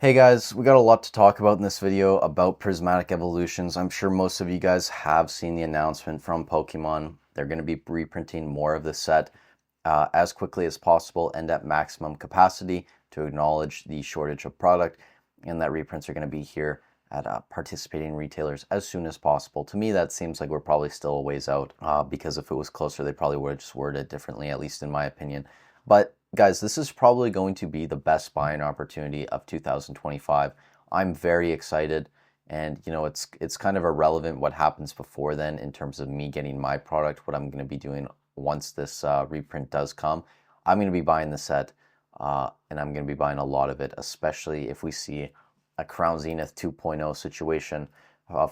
Hey guys, we got a lot to talk about in this video about Prismatic Evolutions. I'm sure most of you guys have seen the announcement from Pokemon. They're going to be reprinting more of the set as quickly as possible and at maximum capacity to acknowledge the shortage of product, and that reprints are going to be here at participating retailers as soon as possible. To me, that seems like we're probably still a ways out because if it was closer, they probably would have just worded it differently, at least in my opinion. But guys, this is probably going to be the best buying opportunity of 2025. I'm very excited, and it's kind of irrelevant what happens before then in terms of me getting my product, what I'm going to be doing once this reprint does come. I'm going to be buying the set, and I'm going to be buying a lot of it, especially if we see a Crown Zenith 2.0 situation.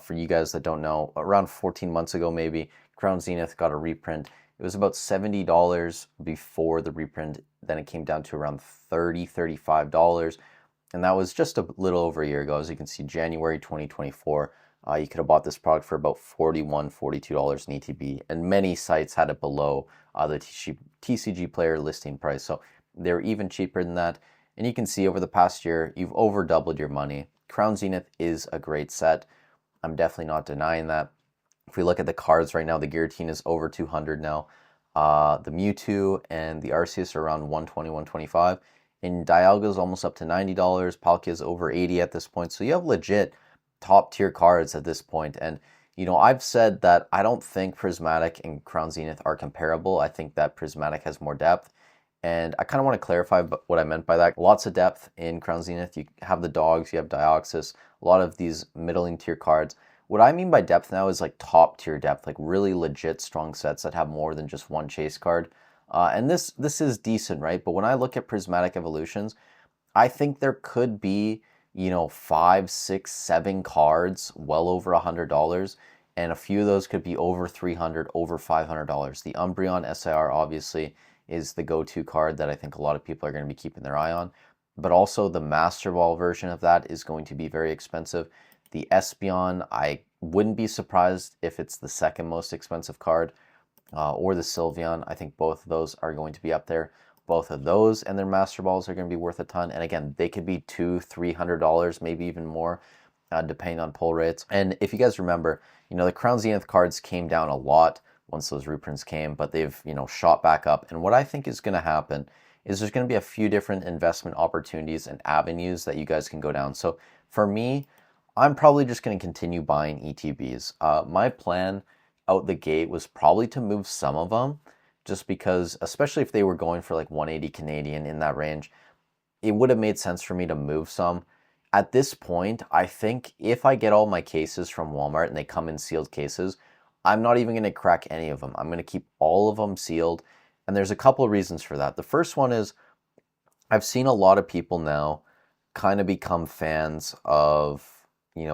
For you guys that don't know, around 14 months ago maybe, Crown Zenith got a reprint. It was about $70 before the reprint. Then it came down to around $30, $35. And that was just a little over a year ago. As you can see, January 2024, you could have bought this product for about $41, $42 in ETB. And many sites had it below the TCG player listing price. So they're even cheaper than that. And you can see over the past year, you've over doubled your money. Crown Zenith is a great set. I'm definitely not denying that. If we look at the cards right now, the Guillotine is over 200 now. The Mewtwo and the Arceus are around 120, 125. And Dialga is almost up to $90. Palkia is over 80 at this point. So you have legit top tier cards at this point. And, I've said that I don't think Prismatic and Crown Zenith are comparable. I think that Prismatic has more depth. And I kind of want to clarify what I meant by that. Lots of depth in Crown Zenith. You have the dogs, you have Dioxys, a lot of these middling tier cards. What I mean by depth now is like top tier depth, like really legit strong sets that have more than just one chase card. And this is decent, right? But when I look at Prismatic Evolutions, I think there could be, 5, 6, 7 cards well over $100, and a few of those could be over $300, over $500. The Umbreon SIR obviously is the go-to card that I think a lot of people are going to be keeping their eye on. But also the Master Ball version of that is going to be very expensive. The Espeon, I wouldn't be surprised if it's the second most expensive card, or the Sylveon. I think both of those are going to be up there. Both of those and their Master Balls are going to be worth a ton. And again, they could be $200, $300, maybe even more, depending on pull rates. And if you guys remember, the Crown Zenith cards came down a lot once those reprints came, but they've, shot back up. And what I think is going to happen is there's going to be a few different investment opportunities and avenues that you guys can go down. So for me, I'm probably just going to continue buying ETBs. My plan out the gate was probably to move some of them, just because, especially if they were going for like 180 Canadian in that range, it would have made sense for me to move some. At this point, I think if I get all my cases from Walmart and they come in sealed cases, I'm not even going to crack any of them. I'm going to keep all of them sealed. And there's a couple of reasons for that. The first one is I've seen a lot of people now kind of become fans of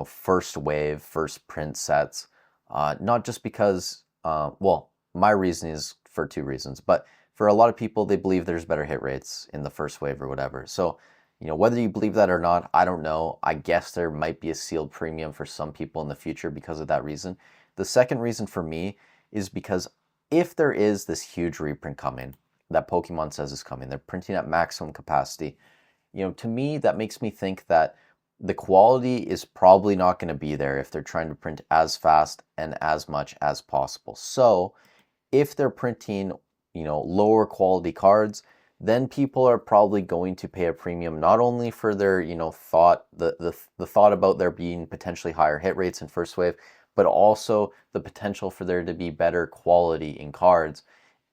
first wave, first print sets. Not just because, my reason is for two reasons, but for a lot of people, they believe there's better hit rates in the first wave or whatever. So, whether you believe that or not, I don't know. I guess there might be a sealed premium for some people in the future because of that reason. The second reason for me is because if there is this huge reprint coming, that Pokemon says is coming, they're printing at maximum capacity, to me, that makes me think that the quality is probably not going to be there if they're trying to print as fast and as much as possible. So if they're printing, lower quality cards, then people are probably going to pay a premium, not only for their, thought, the thought about there being potentially higher hit rates in first wave, but also the potential for there to be better quality in cards.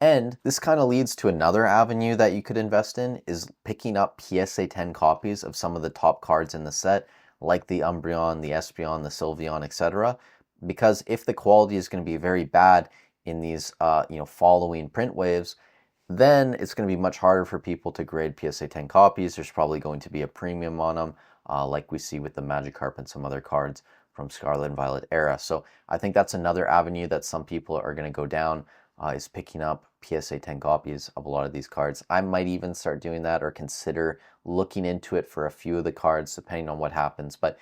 And this kind of leads to another avenue that you could invest in, is picking up PSA 10 copies of some of the top cards in the set, like the Umbreon, the Espeon, the Sylveon, etc. Because if the quality is going to be very bad in these following print waves, then it's going to be much harder for people to grade PSA 10 copies. There's probably going to be a premium on them, like we see with the Magikarp and some other cards from Scarlet and Violet era. So I think that's another avenue that some people are going to go down, is picking up PSA 10 copies of a lot of these cards. I might even start doing that or consider looking into it for a few of the cards, depending on what happens. But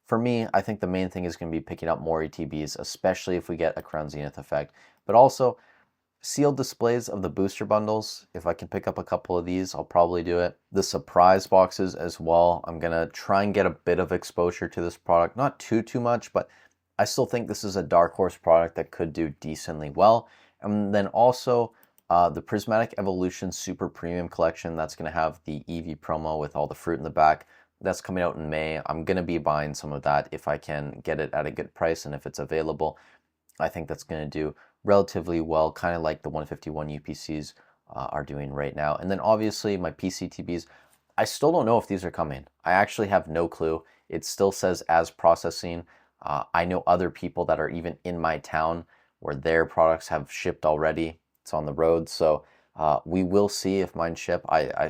for me, I think the main thing is going to be picking up more ETBs, especially if we get a Crown Zenith effect. But also, Sealed displays of the booster bundles. If I can pick up a couple of these, I'll probably do it. The surprise boxes as well. I'm gonna try and get a bit of exposure to this product. Not too much, but I still think this is a dark horse product that could do decently well. And then also the Prismatic Evolutions Super Premium Collection. That's gonna have the Eevee promo with all the fruit in the back. That's coming out in May. I'm gonna be buying some of that if I can get it at a good price and if it's available. I think that's going to do relatively well, kind of like the 151 UPCs are doing right now. And then obviously my PCTBs, I still don't know if these are coming. I actually have no clue. It still says as processing. I know other people that are even in my town where their products have shipped already. It's on the road. So we will see if mine ship.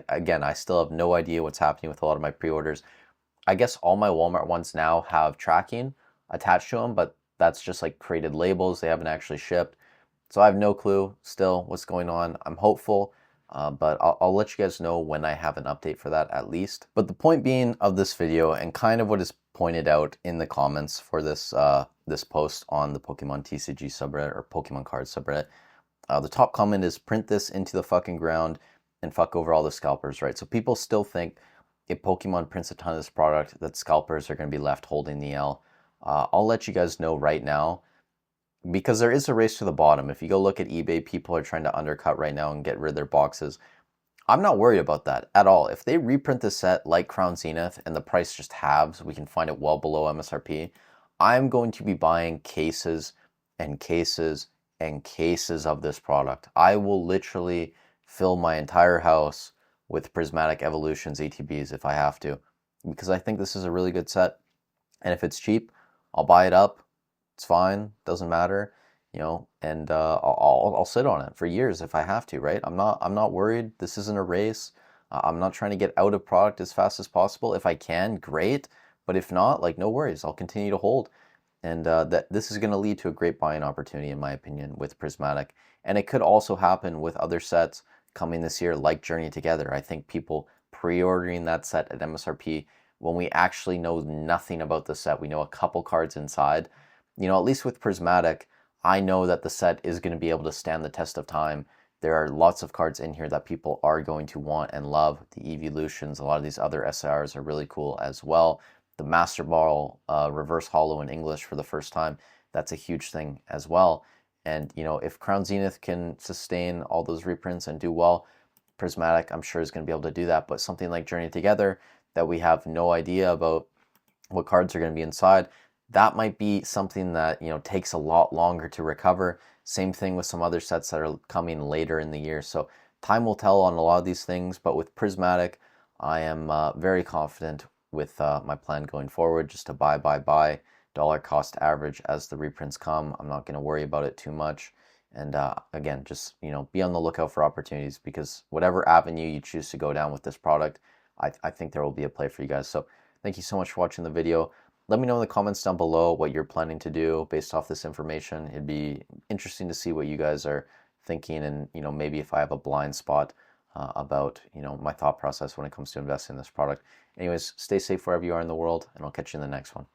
Again, I still have no idea what's happening with a lot of my pre-orders. I guess all my Walmart ones now have tracking attached to them, but that's just like created labels. They haven't actually shipped. So I have no clue still what's going on. I'm hopeful, but I'll let you guys know when I have an update for that at least. But the point being of this video, and kind of what is pointed out in the comments for this this post on the Pokemon TCG subreddit or Pokemon cards subreddit, the top comment is print this into the fucking ground and fuck over all the scalpers, right? So people still think if Pokemon prints a ton of this product, that scalpers are going to be left holding the L. I'll let you guys know right now, because there is a race to the bottom. If you go look at eBay, people are trying to undercut right now and get rid of their boxes. I'm not worried about that at all. If they reprint the set like Crown Zenith and the price just halves, we can find it well below MSRP, I'm going to be buying cases and cases and cases of this product. I will literally fill my entire house with Prismatic Evolutions ATBs if I have to, because I think this is a really good set. And if it's cheap, I'll buy it up. It's fine. Doesn't matter, you know. And I'll sit on it for years if I have to. Right? I'm not worried. This isn't a race. I'm not trying to get out of product as fast as possible. If I can, great. But if not, like no worries. I'll continue to hold. And that this is going to lead to a great buying opportunity, in my opinion, with Prismatic. And it could also happen with other sets coming this year, like Journey Together. I think people pre-ordering that set at MSRP when we actually know nothing about the set. We know a couple cards inside. You know, at least with Prismatic, I know that the set is going to be able to stand the test of time. There are lots of cards in here that people are going to want and love. The Evolutions, a lot of these other SIRs are really cool as well. The Master Ball reverse holo in English for the first time, that's a huge thing as well. And, you know, if Crown Zenith can sustain all those reprints and do well, Prismatic, I'm sure, is going to be able to do that. But something like Journey Together, that we have no idea about what cards are going to be inside, that might be something that, you know, takes a lot longer to recover. Same thing with some other sets that are coming later in the year. So time will tell on a lot of these things, but with Prismatic, I am very confident with my plan going forward, just to buy, dollar cost average as the reprints come. I'm not going to worry about it too much. And again, just, you know, be on the lookout for opportunities, because whatever avenue you choose to go down with this product, I think there will be a play for you guys. So thank you so much for watching the video. Let me know in the comments down below what you're planning to do based off this information. It'd be interesting to see what you guys are thinking, and, you know, maybe if I have a blind spot about, you know, my thought process when it comes to investing in this product. Anyways, stay safe wherever you are in the world, and I'll catch you in the next one.